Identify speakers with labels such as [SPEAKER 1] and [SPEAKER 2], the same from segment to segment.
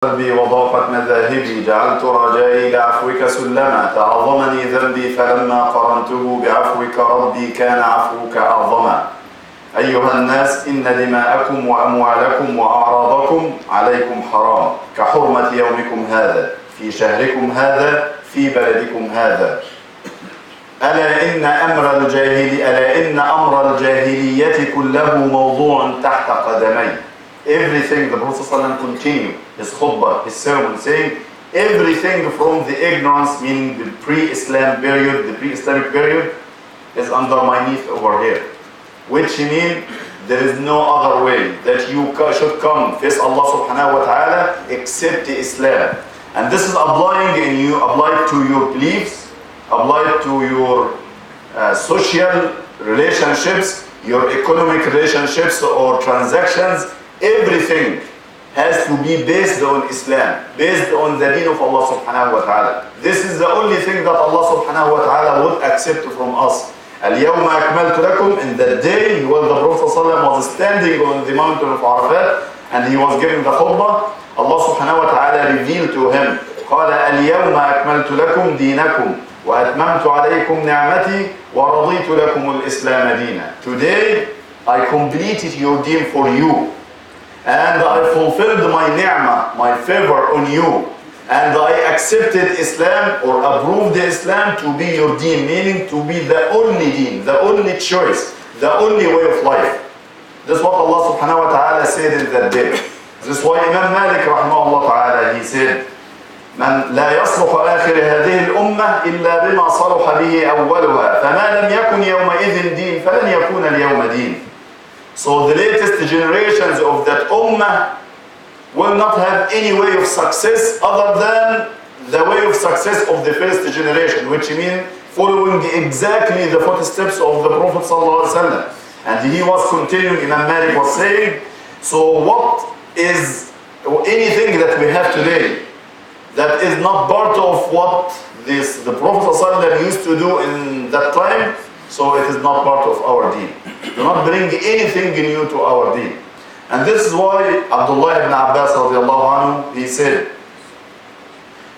[SPEAKER 1] قلبي وضاقت مذاهبي جعلت رجائي لعفوك سلما تعظمني ذنبي فلما قرنته بعفوك ربي كان عفوك أعظما. أيها الناس إن دماءكم وأموالكم وأعراضكم عليكم حرام كحرمة يومكم هذا في شهركم هذا في بلدكم هذا. ألا إن أمر الجاهلية كله موضوع تحت قدمي. Everything, the Prophet ﷺ continued his khutbah, his sermon, saying everything from the ignorance, meaning the pre-Islam period, the pre-Islamic period, is under my knee over here. Which means there is no other way that you should come face Allah subhanahu wa ta'ala except Islam. And this is applied to your beliefs, applied to your social relationships, your economic relationships or transactions. Everything has to be based on Islam, based on the deen of Allah subhanahu wa ta'ala. This is the only thing that Allah subhanahu wa ta'ala would accept from us. اليوم أكملت لكم, in the day when the Prophet ﷺ was standing on the mountain of Arafat and he was giving the khutbah, Allah subhanahu wa ta'ala revealed to him, قال اليوم أكملت لكم دينكم وأتممت عليكم نعمتي ورضيت لكم الإسلام دينا. Today I completed your deen for you, and I fulfilled my ni'mah, my favor on you, and I accepted Islam or approved Islam to be your deen, meaning to be the only deen, the only choice, the only way of life. This is what Allah subhanahu wa ta'ala said in that day. This is why Imam Malik rahimahullah ta'ala, he said, من لا يصلح آخر هذه الأمة إلا بما صلح به أولها فما لم يكن يومئذ دين فلن يكون اليوم دين. So the latest generations of that ummah will not have any way of success other than the way of success of the first generation, which means following exactly the footsteps of the Prophet ﷺ. And he was continuing, Imam Malik was saying, so what is anything that we have today that is not part of what the Prophet ﷺ used to do in that time, so it is not part of our deen. Do not bring anything new to our deen. And this is why Abdullah ibn Abbas radiallahu anhu, he said,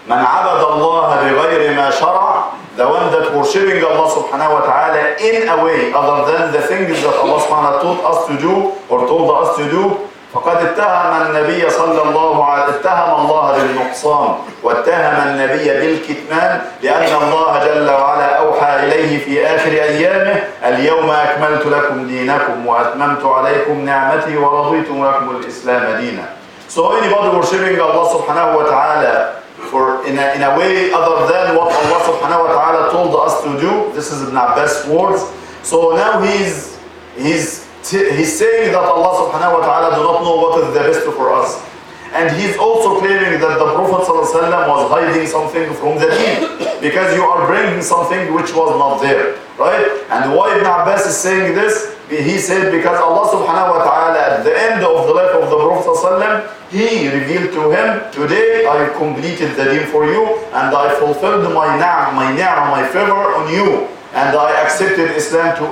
[SPEAKER 1] من عبد الله بغير ما شرع, the one that worshipping Allah subhanahu wa ta'ala in a way other than the things that Allah subhanahu wa ta'ala taught us to do or told us to do, فقد اتهم النبي صلى الله عليه اتهم الله بالنقصان واتهم النبي بالكتمان لأن الله جل وعلا أوحى إليه في آخر أيامه اليوم أكملت لكم دينكم وأتممت عليكم نعمتي ورضيت لكم الإسلام دينا. So anybody worshipping Allah subhanahu wa ta'ala for in a way other than what Allah subhanahu wa ta'ala told us to do, this is Ibn Abbas' words. So now he's saying that Allah subhanahu wa ta'ala do not know what is the best for us. And he's also claiming that the Prophet ﷺ was hiding something from the deen because you are bringing something which was not there, right? And why Ibn Abbas is saying this? He said because Allah subhanahu wa ta'ala at the end of the life of the Prophet ﷺ, he revealed to him, today I completed the deen for you and I fulfilled my ni'mah, my favor on you. And I accepted Islam to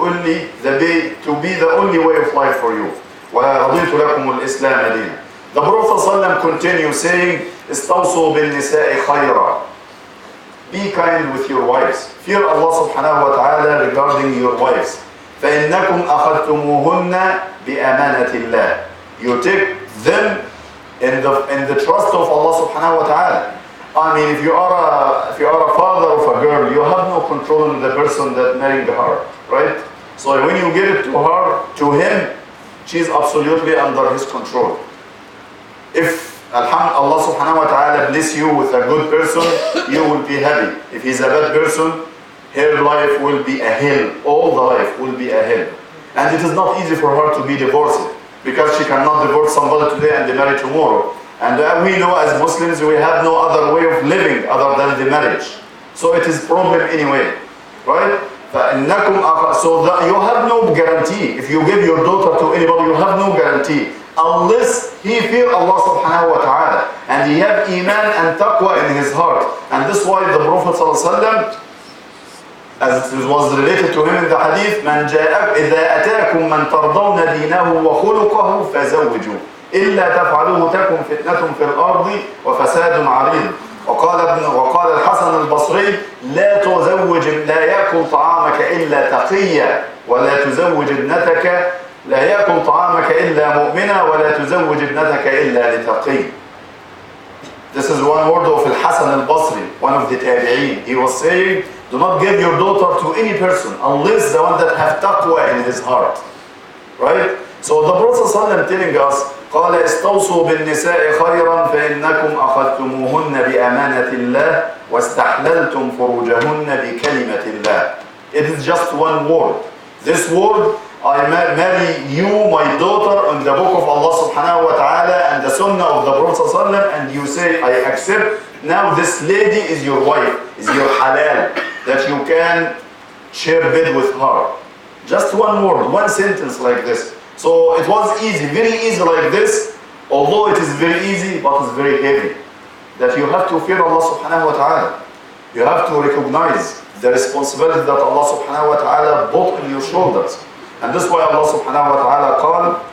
[SPEAKER 1] be the only way of life for you. وَرَضِيتُ لَكُمُ الْإِسْلَامَ دِينًا. The Prophet ﷺ continues saying, استوصوا بالنساء خيرا. Be kind with your wives. Fear Allah subhanahu wa ta'ala regarding your wives. فَإِنَّكُمْ أَخَذْتُمُوهُنَّ بِأَمَانَةِ اللَّهِ. You take them in the trust of Allah subhanahu wa ta'ala. I mean, if you are a father of a girl, you have no control on the person that married her, right? So when you give it to him, she is absolutely under his control. If Allah subhanahu wa ta'ala bless you with a good person, you will be happy. If he's a bad person, her life will be a hell. All the life will be a hell. And it is not easy for her to be divorced because she cannot divorce somebody today and they marry tomorrow. And we know as Muslims we have no other way of living other than the marriage. So it is a problem anyway, right? So that you have no guarantee. If you give your daughter to anybody, you have no guarantee. Unless he fear Allah subhanahu wa ta'ala and he have iman and taqwa in his heart. And this is why the Prophet ﷺ, as it was related to him in the hadith, إِذَا أَتَاكُمْ مَنْ تَرْضَوْنَ دِينَهُ وَخُلُقَهُ فَزَوِّجُوا. إلا تفعلوه تكن فتنة في الأرض وفساد عريض. وقال الحسن البصري لا يأكل طعامك إلا تقيا ولا تزوج ابنتك، لا يأكل طعامك إلا مؤمنا ولا تزوج ابنتك إلا لتقي. This is one word of Al-Hasan al-Basri, one of the Tabi'een. He was saying, do not give your daughter to any person unless the one that have taqwa in his heart. Right? So the Prophet ﷺ telling us, قال استوصوا بالنساء خيرا فإنكم أخذتموهن بأمانة الله واستحللتم فروجهن بكلمة الله. It is just one word. This word, I marry you, my daughter, in the book of Allah subhanahu wa ta'ala and the sunnah of the Prophet ﷺ, and you say, I accept. Now this lady is your wife, is your halal, that you can share bed with her. Just one word, one sentence like this. So it was easy, very easy like this, although it is very easy, but it's very heavy. That you have to fear Allah subhanahu wa ta'ala. You have to recognize the responsibility that Allah subhanahu wa ta'ala put on your shoulders. And this is why Allah subhanahu wa ta'ala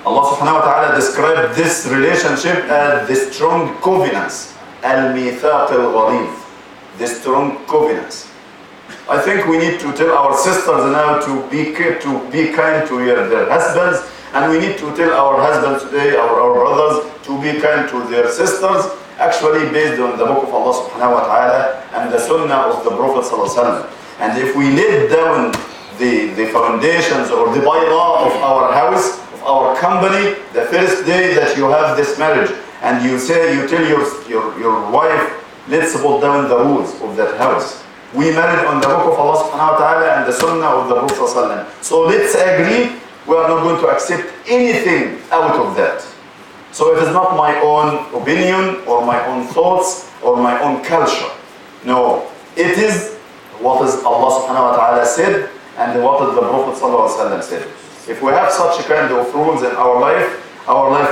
[SPEAKER 1] Allah subhanahu wa ta'ala described this relationship as the strong covenants. Al-Mithaq al-Ghalidh. The strong covenants. I think we need to tell our sisters now to be kind to their husbands, and we need to tell our husbands today, our brothers, to be kind to their sisters, actually based on the book of Allah subhanahu wa ta'ala and the sunnah of the Prophet sallallahu alaihi wasallam. And if we lay down the foundations or the bayra of our house, of our company, the first day that you have this marriage, and you tell your wife, let's put down the rules of that house. We married on the book of Allah subhanahu wa ta'ala and the sunnah of the Prophet sallallahu alaihi wasallam. So let's agree we are not going to accept anything out of that. So it is not my own opinion or my own thoughts or my own culture. No, it is what is Allah subhanahu wa ta'ala said and what is the Prophet sallallahu alaihi wasallam said. If we have such kind of rules in our life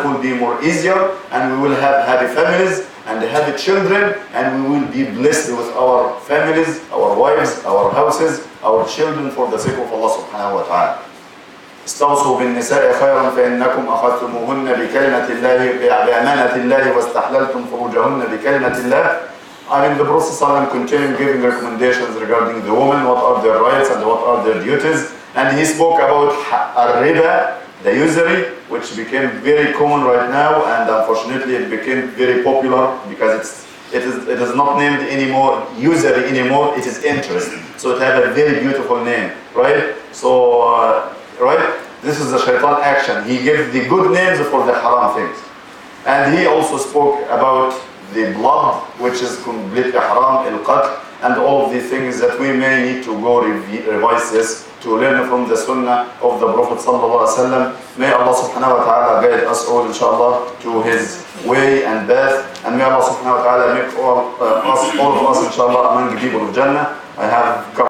[SPEAKER 1] will be more easier, and we will have happy families and happy children, and we will be blessed with our families, our wives, our houses, our children for the sake of Allah subhanahu wa ta'ala. استوصوا بالنساء خيرا فإنكم أخذتموهن بأمانة الله واستحللتم فروجهن بكلمة الله. I mean, the Prophet ﷺ continued giving recommendations regarding the women, what are their rights and what are their duties. And he spoke about riba, the usury, which became very common right now, and unfortunately it became very popular because it is not named anymore usury anymore, it is interest. So it had a very beautiful name, right? So, right? This is the shaitan action. He gave the good names for the haram things. And he also spoke about the blood, which is completely haram, al-qatl, and all of the things that we may need to go revise this to learn from the sunnah of the Prophet sallallahu alaihi wasallam. May Allah subhanahu wa ta'ala guide us all inshallah to his way and path, and may Allah subhanahu wa ta'ala make all of us inshallah among the people of Jannah.